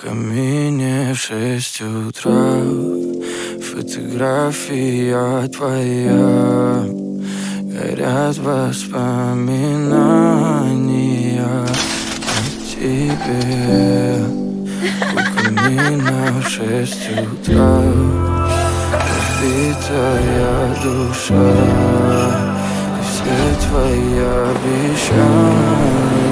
камине в 6 утра. Фотография твоя, горят воспоминания о тебе. У камина в 6 утра, разбитая душа, и все твои обещания